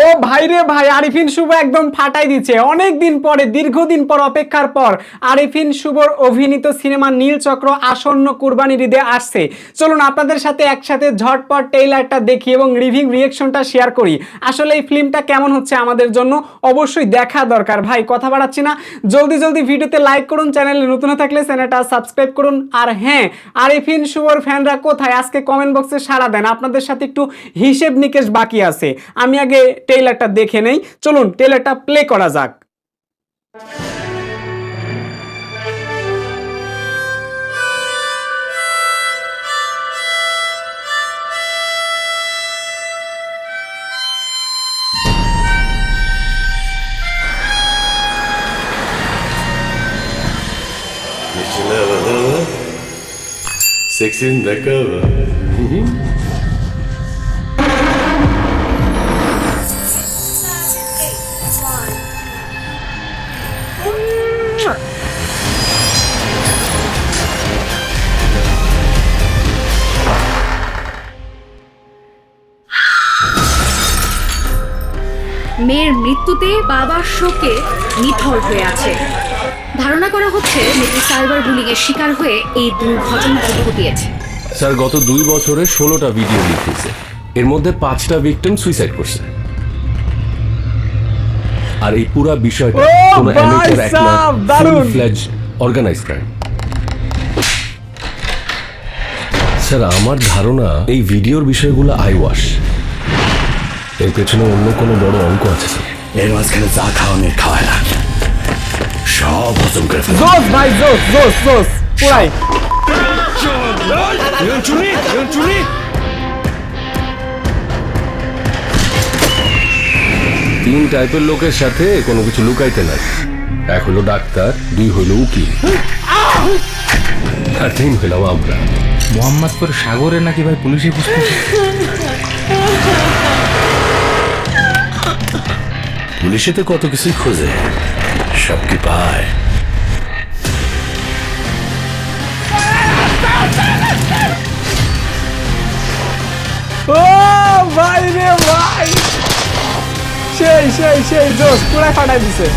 ও ভাই রে ভাই, আরিফিন শুভ একদম ফাটাই দিচ্ছে। অনেক দিন পরে, দীর্ঘদিন পর অপেক্ষার পর আরিফিন শুভর অভিনীত সিনেমা নীলচক্র আসন্ন কুরবানির ঈদে আসছে। চলুন আপনাদের সাথে একসাথে ঝটপট ট্রেইলারটা দেখি এবং রিভিউ রিঅ্যাকশনটা শেয়ার করি। আসলে এই ফিল্মটা কেমন হচ্ছে আমাদের জন্য অবশ্যই দেখা দরকার। ভাই কথা বাড়াচ্ছি না, জলদি জলদি ভিডিওতে লাইক করুন, চ্যানেলে নতুন থাকলে চ্যানেলটা সাবস্ক্রাইব করুন। আর হ্যাঁ, আরিফিন শুভর ফ্যানরা কোথায় আজকে কমেন্ট বক্সে সাড়া দেন। আপনাদের সাথে একটু হিসেব নিকেশ বাকি আছে। আমি আগে ট্রেইলারটা দেখে নেই, চলুন ট্রেইলারটা প্লে করা যাক। Sex in the cover. মেয়ের মৃত্যুতে বাবার শোকে নিথর হয়ে আছে। ধারণা করা হচ্ছে মেয়েটি সাইবার বুলিং এর শিকার হয়ে এই দুর্ঘটনা ঘটিয়েছে। স্যার গত 2 বছরে 16টা ভিডিও লিক হয়েছে, এর মধ্যে 5টা ভিকটিম সুইসাইড করছে। আর এই পুরো বিষয়টা কোনো অ্যামেচার অ্যাক্ট না, ফুল ফ্লেজ অর্গানাইজড ক্রাইম। স্যার আমার ধারণা এই ভিডিওর বিষয়গুলো আই ওয়াশ, এর পেছনে অন্য কোনো বড় অঙ্ক আছে স্যার। এর মাঝখানে যা খাওয়ানোর খাওয়ায় না, সব হজম করে ফেলে। জোস ভাই, জোস জোস জোস পুরাই। তিন টাইপের লোকের সাথে কোনো কিছু লুকাইতে নাই। 1 হলো ডাক্তার, 2 হলো উকিল, আর 3 হইলাম আমরা। মোহাম্মদপুর সাগরে নাকি ভাই পুলিশে বুঝতেছে। পুলিশে তো কত কিছুই খোঁজে, সব কি পায়? ও ভাই রে ভাই, সেই সেই সেই জোস পুরাই ফাটাই দিছে।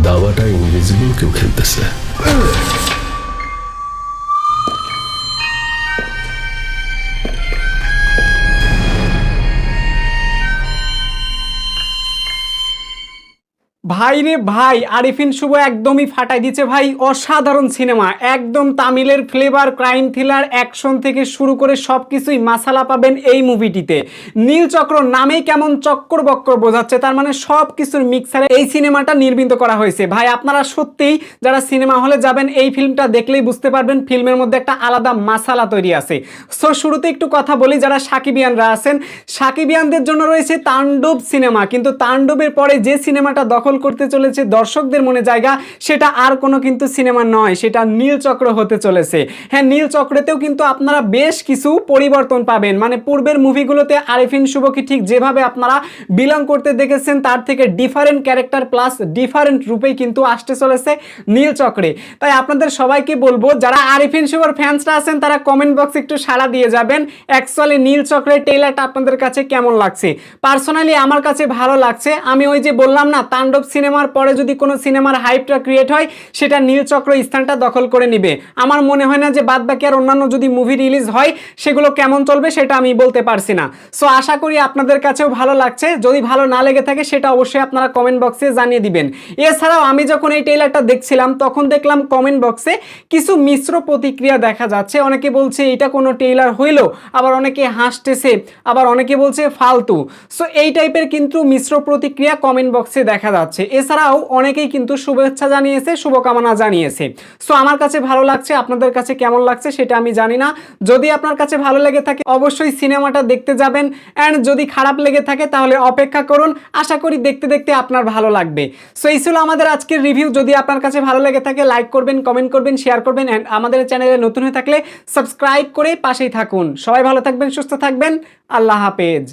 দাবাটা ইনভিজিবল কেউ খেলতেছে। ভাই রে ভাই, আরিফিন শুভ একদমই ফাটাই দিচ্ছে ভাই। অসাধারণ সিনেমা, একদম তামিলের ফ্লেভার, ক্রাইম থ্রিলার, অ্যাকশন থেকে শুরু করে সবকিছুই মাসালা পাবেন এই মুভিটিতে। নীলচক্র নামেই কেমন চক্কর বক্কর বোঝাচ্ছে, তার মানে সব কিছুর মিক্সারে এই সিনেমাটা নির্মিত করা হয়েছে। ভাই আপনারা সত্যিই যারা সিনেমা হলে যাবেন এই ফিল্মটা দেখলেই বুঝতে পারবেন ফিল্মের মধ্যে একটা আলাদা মাসালা তৈরি আছে। সো শুরুতে একটু কথা বলি, যারা সাকিবিয়ানরা আছেন, সাকিবিয়ানদের জন্য রয়েছে তাণ্ডব সিনেমা, কিন্তু তাণ্ডবের পরে যে সিনেমাটা দখল করতে চলেছে দর্শকদের মনে জায়গা, সেটা আর কোনো কিন্তু সিনেমা নয়, সেটা নীলচক্র হতে চলেছে। হ্যাঁ, নীলচক্রেতেও কিন্তু আপনারা বেশ কিছু পরিবর্তন পাবেন। মানে পূর্বের মুভিগুলোতে আরিফিন শুভকে ঠিক যেভাবে আপনারা বিলং করতে দেখেছেন তার থেকে ডিফারেন্ট ক্যারেক্টার প্লাস ডিফারেন্ট রূপেই কিন্তু আসতে চলেছে নীলচক্রে। তাই আপনাদের সবাইকে বলবো, যারা আরিফিন শুভর ফ্যান্সরা আছেন তারা কমেন্ট বক্সে একটু সাড়া দিয়ে যাবেন। অ্যাকচুয়ালি নীলচক্রের ট্রেইলারটা আপনাদের কাছে কেমন লাগছে? পার্সোনালি আমার কাছে ভালো লাগছে। আমি ওই যে বললাম না, তাণ্ডব সিনেমার পরে যদি কোনো সিনেমার হাইপটা ক্রিয়েট হয় সেটা নীলচক্র স্থানটা দখল করে নিবে। আমার মনে হয় না যে বাদ বাকি আর অন্যান্য যদি মুভি রিলিজ হয় সেগুলো কেমন চলবে সেটা আমি বলতে পারছি না। সো আশা করি আপনাদের কাছেও ভালো লাগছে। যদি ভালো না লেগে থাকে সেটা অবশ্যই আপনারা কমেন্ট বক্সে জানিয়ে দিবেন। এছাড়াও আমি যখন এই ট্রেইলারটা দেখছিলাম তখন দেখলাম কমেন্ট বক্সে কিছু মিশ্র প্রতিক্রিয়া দেখা যাচ্ছে। অনেকে বলছে এটা কোনো ট্রেইলার হইলো, আবার অনেকে হাসতেছে, আবার অনেকে বলছে ফালতু। সো এই টাইপের কিন্তু মিশ্র প্রতিক্রিয়া কমেন্ট বক্সে দেখা যাচ্ছে। এছাড়াও অনেকেই কিন্তু শুভেচ্ছা জানিয়েছে, শুভকামনা জানিয়েছে। সো আমার কাছে ভালো লাগছে, আপনাদের কাছে কেমন লাগছে সেটা আমি জানি না। যদি আপনার কাছে ভালো লেগে থাকে অবশ্যই সিনেমাটা দেখতে যাবেন, অ্যান্ড যদি খারাপ লেগে থাকে তাহলে অপেক্ষা করুন। আশা করি দেখতে দেখতে আপনার ভালো লাগবে। সো এই ছিল আমাদের আজকের রিভিউ। যদি আপনার কাছে ভালো লেগে থাকে লাইক করবেন, কমেন্ট করবেন, শেয়ার করবেন, অ্যান্ড আমাদের চ্যানেলে নতুন হয়ে থাকলে সাবস্ক্রাইব করে পাশেই থাকুন। সবাই ভালো থাকবেন, সুস্থ থাকবেন। আল্লাহ হাফেজ।